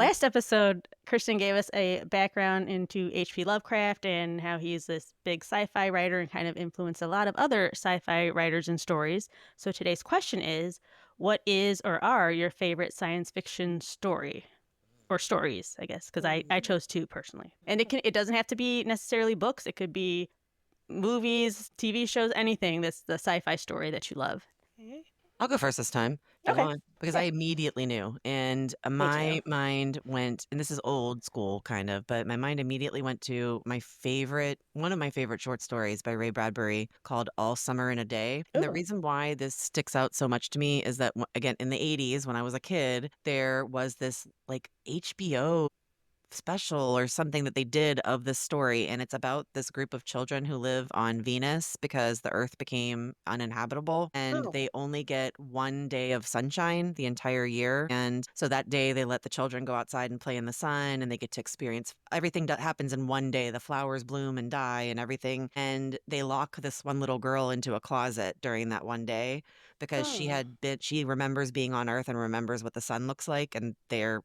Last episode, Kristen gave us a background into H.P. Lovecraft and how he's this big sci-fi writer and kind of influenced a lot of other sci-fi writers and stories. So today's question is, what is or are your favorite science fiction story? Or stories, I guess, because I chose two personally. And it doesn't have to be necessarily books. It could be movies, TV shows, anything that's the sci-fi story that you love. I'll go first this time if you Okay. want, because Yeah. I immediately knew. And Me too. my mind went, and this is old school kind of, but my mind immediately went to one of my favorite short stories by Ray Bradbury called All Summer in a Day. And the Ooh. reason why this sticks out so much to me is that, again, in the 80s, when I was a kid, there was this like HBO special or something that they did of this story, and it's about this group of children who live on Venus because the earth became uninhabitable and Oh. they only get one day of sunshine the entire year. And so that day they let the children go outside and play in the sun, and they get to experience everything that happens in one day. The flowers bloom and die and everything, and they lock this one little girl into a closet during that one day because Oh. she remembers being on earth and remembers what the sun looks like, and they're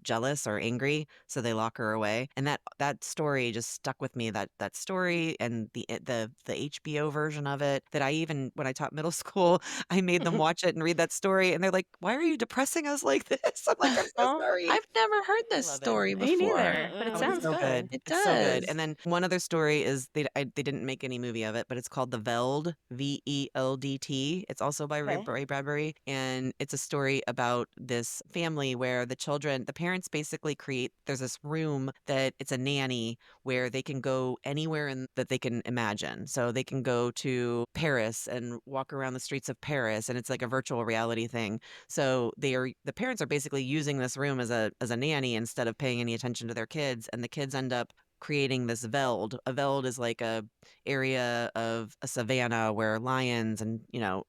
jealous or angry, so they lock her away. And that story just stuck with me. That story and the HBO version of it. That I even when I taught middle school, I made them watch it and read that story, and they're like, "Why are you depressing us like this?" I'm like, "I'm so Oh, sorry." I've never heard I this love it. story me before. neither, but it Oh, it's sounds so good. good. It It's so good. does. And then one other story is they didn't make any movie of it, but it's called The Veld, Veldt. It's also by Okay. Ray Bradbury, and it's a story about this family where the parents basically create. There's this room that it's a nanny where they can go anywhere that they can imagine. So they can go to Paris and walk around the streets of Paris, and it's like a virtual reality thing. So the parents are basically using this room as a nanny instead of paying any attention to their kids, and the kids end up creating this veld. A veld is like a area of a savanna where lions and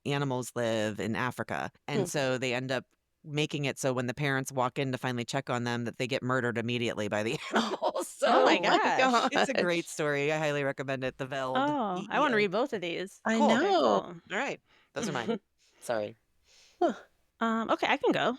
animals live in Africa, and Hmm. so they end up making it so when the parents walk in to finally check on them that they get murdered immediately by the animals. Oh my Oh So my gosh. it's a great gosh. story. I highly recommend it. The Veld. Oh, I want to VELD. read both of these. I Cool. Very know. cool. All right. Those are mine. Sorry. Huh. Okay, I can go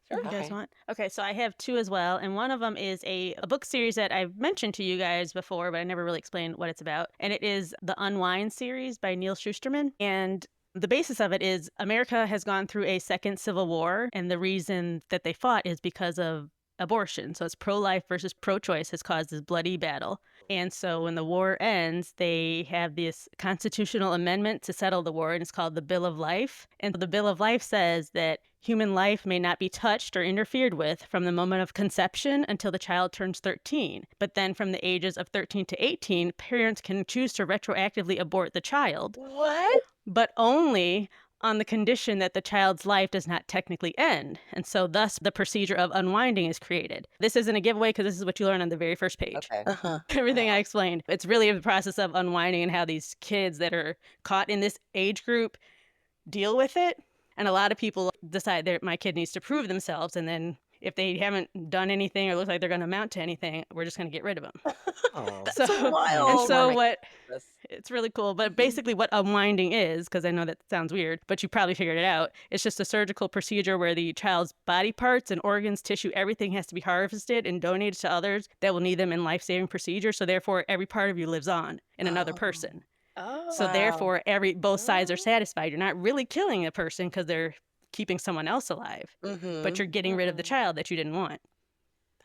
if Sure. you guys Okay. want. Okay, so I have two as well, and one of them is a book series that I've mentioned to you guys before, but I never really explained what it's about. And it is the Unwind series by Neil Shusterman. And the basis of it is America has gone through a second civil war, and the reason that they fought is because of abortion. So it's pro-life versus pro-choice has caused this bloody battle. And so when the war ends, they have this constitutional amendment to settle the war, and it's called the Bill of Life. And the Bill of Life says that human life may not be touched or interfered with from the moment of conception until the child turns 13. But then from the ages of 13 to 18, parents can choose to retroactively abort the child, What? but only on the condition that the child's life does not technically end. And so thus the procedure of unwinding is created. This isn't a giveaway because this is what you learn on the very first page. Okay. Uh-huh. Everything I Wow. explained. It's really the process of unwinding and how these kids that are caught in this age group deal with it. And a lot of people decide that my kid needs to prove themselves. And then if they haven't done anything or looks like they're going to amount to anything, we're just going to get rid of them. Oh. That's So, and wild. so what, This. it's really cool. But basically, what unwinding is, because I know that sounds weird, but you probably figured it out, it's just a surgical procedure where the child's body parts and organs, tissue, everything has to be harvested and donated to others that will need them in life saving procedures. So, therefore, every part of you lives on in another Oh. person. Oh. So Wow. therefore, both sides are satisfied. You're not really killing a person because they're keeping someone else alive, but you're getting rid of the child that you didn't want.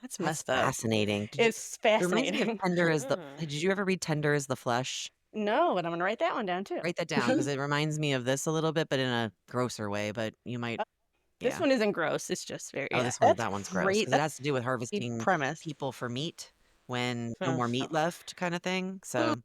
That's That's messed up. fascinating. It's It reminds me of fascinating. Tender as the. Did you ever read Tender as the Flesh? No, but I'm gonna write that one down too. Write that down because it reminds me of this a little bit, but in a grosser way. But you might, This yeah. one isn't gross. It's just very Oh, yeah. That's that one's gross great. because it has to do with harvesting Premise. people for meat when no Oh, more meat left, kind of thing. So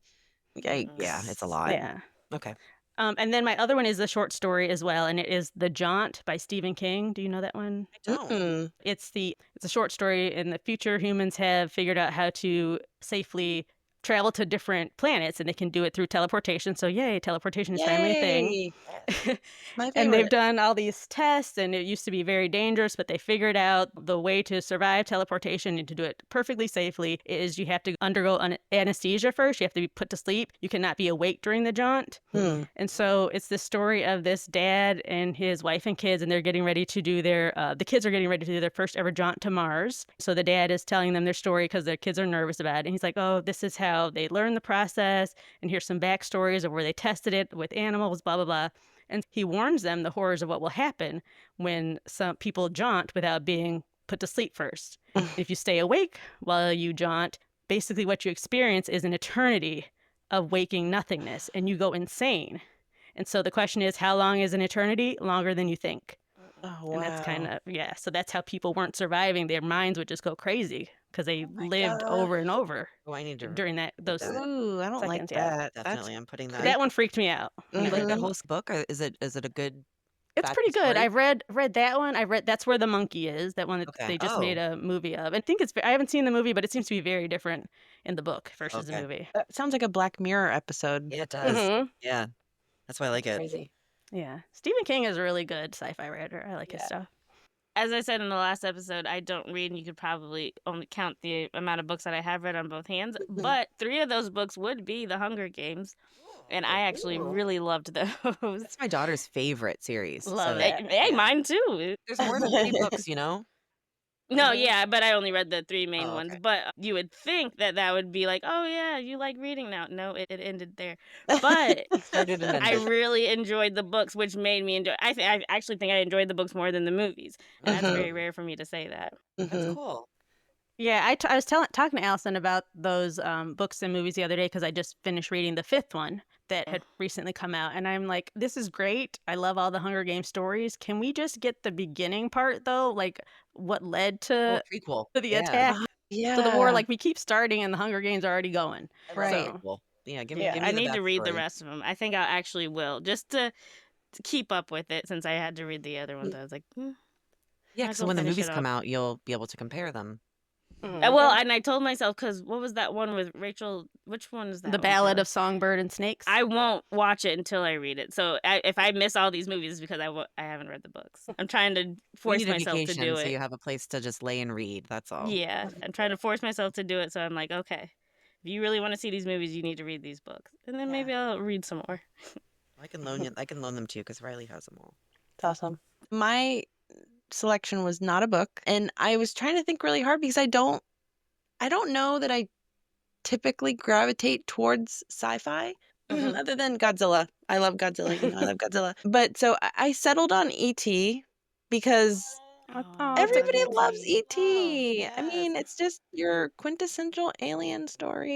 Yikes. yeah, it's a lot. yeah. Okay. And then my other one is a short story as well, and it is The Jaunt by Stephen King. Do you know that one? I don't. Mm. It's a short story. In the future, humans have figured out how to safely travel to different planets, and they can do it through teleportation. So yay, teleportation is finally a thing. Yay! My And they've favorite. done all these tests, and it used to be very dangerous, but they figured out the way to survive teleportation and to do it perfectly safely is you have to undergo anesthesia first. You have to be put to sleep. You cannot be awake during the jaunt. Hmm. And so it's this story of this dad and his wife and kids, and they're getting ready to do the kids are getting ready to do their first ever jaunt to Mars. So the dad is telling them their story because their kids are nervous about it. And he's like, oh, this is how they learned the process. And here's some backstories of where they tested it with animals, blah, blah, blah. And he warns them the horrors of what will happen when some people jaunt without being put to sleep first. If you stay awake while you jaunt, basically what you experience is an eternity of waking nothingness and you go insane. And so the question is, how long is an eternity? Longer than you think. Oh, And that's kind wow. of, yeah. So that's how people weren't surviving. Their minds would just go crazy because they Oh my lived god. over and over Oh, I need to during read those that. Ooh, I don't like seconds. Yeah. that. That's Definitely, I'm putting that. crazy. That one freaked me out when I You like read that that Mhm. whole book. book, or is it a good It's batchy pretty good. story? I've read that one. I read That's Where the Monkey Is, that one that Okay. they just made Oh, a movie of. I think I haven't seen the movie, but it seems to be very different in the book versus the okay. movie. That sounds like a Black Mirror episode. Yeah, it does. Hmm. Yeah, that's why I like That's it. crazy. Yeah. Stephen King is a really good sci-fi writer. I like his Yeah. stuff. As I said in the last episode, I don't read, and you could probably only count the amount of books that I have read on both hands. Mhm. But 3 of those books would be The Hunger Games, and I actually Ooh. really loved those. That's my daughter's favorite series, Love so Hey, it. hey, yeah. mine too. There's more than 3 books, you know? No, Mhm. yeah, but I only read the 3 main Oh, ones. okay. But you would think that that would be like, oh yeah, you like reading now. No, it ended there. But Started and I ended. really enjoyed the books, which made me enjoy. I actually think I enjoyed the books more than the movies, and that's Mhm. very rare for me to say that. That's Mhm. cool. Yeah, I was talking to Allison about those books and movies the other day because I just finished reading the fifth one that had recently come out. And I'm like, this is great. I love all the Hunger Games stories. Can we just get the beginning part, though? Like, what led Oh, to prequel. the Yeah, attack, Ah, to the war? yeah. Like, we keep starting and the Hunger Games are already going. I love a Right. So, prequel. Yeah, give me Yeah, give I me the need to read the backstory. rest of them. I think I actually will, just to keep up with it since I had to read the other ones. I was like, Yeah, I'll 'cause go when the finish movies it come up. out, you'll be able to compare them. Well, mhm. and I told myself, because what was that one with Rachel? Which one is that The one, Ballad Taylor? of Songbird and Snakes. I won't watch it until I read it. So if I miss all these movies, it's because I haven't read the books. I'm trying to You force need a myself to vacation do so it. you have a place to just lay and read, that's all. Yeah, I'm trying to force myself to do it. So I'm like, okay, if you really want to see these movies, you need to read these books, and then Yeah. maybe I'll read some more. I can loan them to you because Riley has them all. That's awesome. My selection was not a book, and I was trying to think really hard because I don't know that I typically gravitate towards sci-fi. Mhm. Other than Godzilla. I love Godzilla, I love Godzilla. But so I settled on ET because Oh, Oh, it's a everybody cool loves one. ET. I mean, it's just your quintessential alien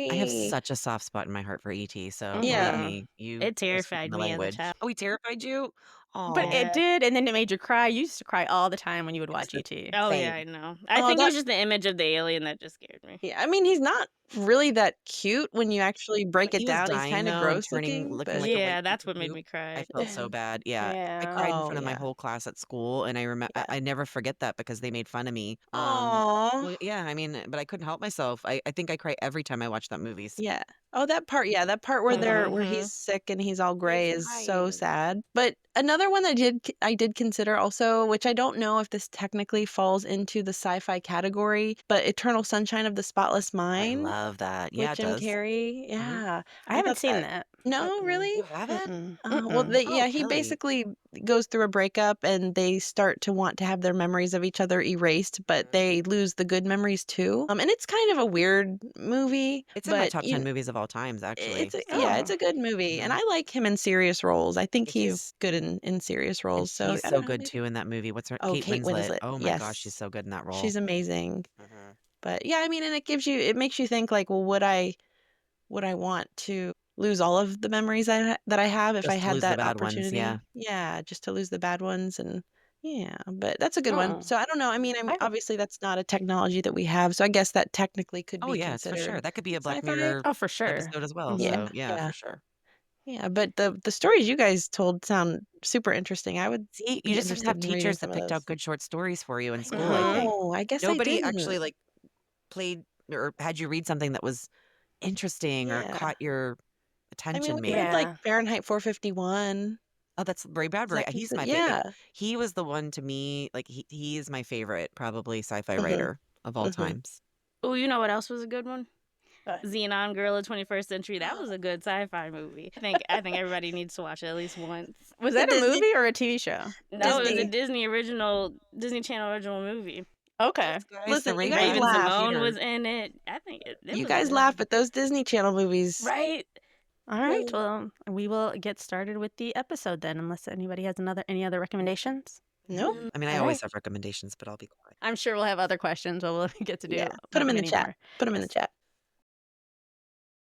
I have story. such a soft spot in my heart for ET, so believe Yeah. Mhm. me, you it are speaking terrified the me as a language. child. Oh, he terrified you? But Oh, it Yeah. did, and then it made you cry. You used to cry all the time when you would it was watch the ET. Oh yeah, same. I know. I Oh, think it that was just the image of the alien that just scared me. yeah, I mean, he's not really that cute when you actually break When it he was down. He's dying, kind of though, and gross turning looking, looking but like a white Yeah, piece that's of what made poop, me I cry. felt so bad. Yeah. I Yeah. cried in oh front of my yeah. whole class at school, and Yeah. I never forget that because they made fun of me. Aw. Well, yeah, I mean, but I couldn't help myself. I think I cry every time I watch that movie. Yeah. Oh, that part, yeah, that part where Mhm. Mhm. he's sick and he's all He's gray is so crying. sad. But another one that I did consider also, which I don't know if this technically falls into the sci-fi category, but Eternal Sunshine of the Spotless I Mind love that. with Yeah, it Jim does. Carrey. Mhm. Yeah. I I haven't thought seen that that. No, Mm-mm. really? You haven't? Mm-mm. Well, Mm-mm. yeah, Oh, he Kelly. basically goes through a breakup and they start to want to have their memories of each other erased, but Mhm. they lose the good memories too. And it's kind of a weird movie, It's in my but top 10 movies of all times, actually. yeah, So, it's Oh. a good movie, and mhm. I like him in serious roles. I think Me too. he's good in serious And roles. So she's I so don't know, good maybe. too in that movie. What's her Oh, Kate Kate Winslet. Winslet, Oh my gosh, she's yes, so good in that role. she's amazing. Mhm. But yeah, I mean, and it makes you think like, well, would I want to lose all of the memories that I have if I Just to had lose the that bad ones, yeah. opportunity? Yeah, just to lose the bad ones and yeah, but that's a good one. Oh. So I don't know. I mean, I obviously that's not a technology that we have, so I guess that technically could Oh, be yeah, it's for sure. considered That could be a Black sci-fi. Mirror Oh, for sure. episode as well, Yeah, Mhm. so yeah, yeah. for sure. Yeah, but the stories you guys told sound super interesting. I would See, you be just didn't interested have in reading teachers some that of picked out those. good short stories for you in I school, I Mhm. think. know. I guess I Nobody didn't. actually, like, played or had you read something that was interesting or Yeah. caught your I mean, attention we had maybe. like Yeah. Fahrenheit 451. Oh, that's Ray Is Bradbury. that He's considered? my favorite. Yeah. He was the one to me, like he is my favorite, probably sci-fi hmm writer of all hmm times. Oh, you know what else was a good one? What? Xenon Girl of 21st Century. That was a good sci-fi movie. I think everybody needs to watch it at least once. Was The that a Disney movie or a TV show? No, it was a Disney. Disney Channel original movie. Okay. Yes, guys, Listen, the you Ray guys Raven Bradbury laugh. Simone was theater. in it. I think it You was guys good. laugh at those Disney Channel movies. Right? All right. Really? Well, we will get started with the episode then, unless anybody has any other recommendations. Nope. I mean, I All always right. have recommendations, but I'll be quiet. I'm sure we'll have other questions, but we'll get to do Yeah. Put them in the many chat. more. Put them in the Yes. chat.